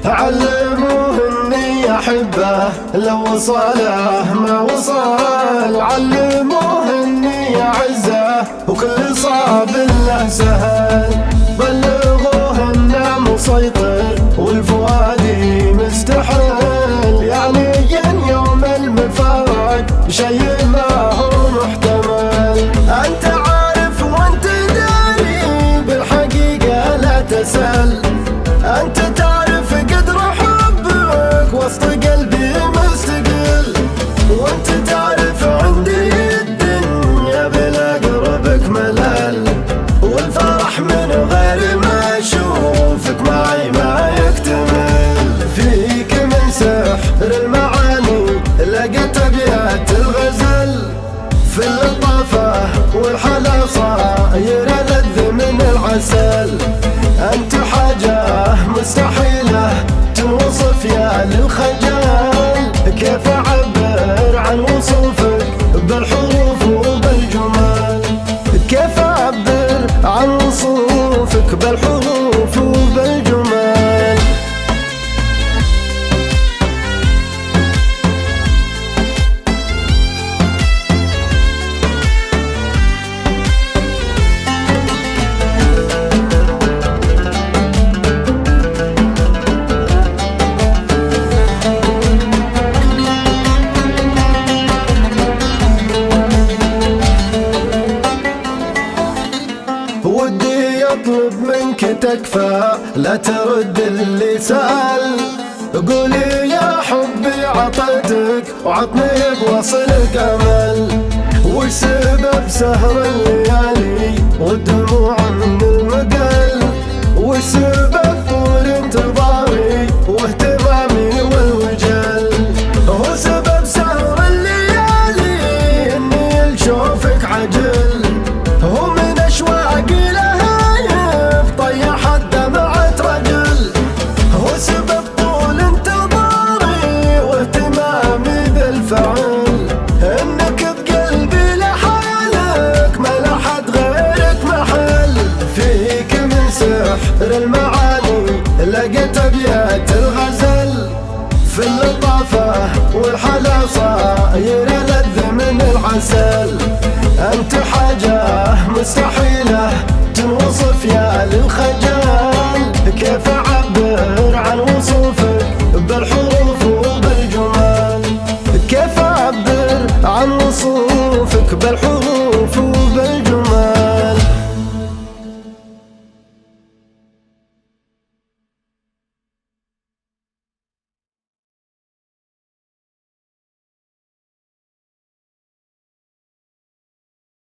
علموه اني احبه لو وصله ما وصل، علموه اني اعزه وكل صعب له سهل، بلغوه انه مسيطر والفؤادي مستحيل، يعني يوم المفارق شي ما هو محتمل. انت عارف وانت داري بالحقيقة لا تسأل، انت تعرف قدر حبك وسط قلبي مستقل، وانت تعرف عندي الدنيا بلا قربك ملل، والفرح من غير ما اشوفك معي ما يكتمل. فيك من سحر المعاني لقيت ابيات الغزل، في اللطافة والحلا صاير ألذ من العسل، أنت حاجة مستحيلة تنوصف يا للخجل، كيف أعبر عن وصوفك بالحروف وبالجمال، كيف أعبر عن وصوفك بالحروف وبالجمال. ودي أطلب منك تكفى لا ترد اللي سأل، قولي يا حبي عطيتك وعطني بوصلك أمل، وش سبب سهر الليالي والدموع من المقل، وش سبب طول انتظاري واهتمامي والوجل، هو سبب سهر الليالي اني لشوفك عجل، هو من اشواقي لهايف طيحت دمعة رجل، هو سبب طول انتظاري واهتمامي بالفعل، انك بقلبي لحالك ما لحد غيرك محل. فيك من سحر المعاني لقيت ابيات الغزل، في اللطافة والحلا صاير ألذ من العسل، أنت حاجة مستحيلة تنوصف يا للخجل، كيف أعبر عن وصوفك بالحروف وبالجمال، كيف أعبر عن وصوفك بالحروف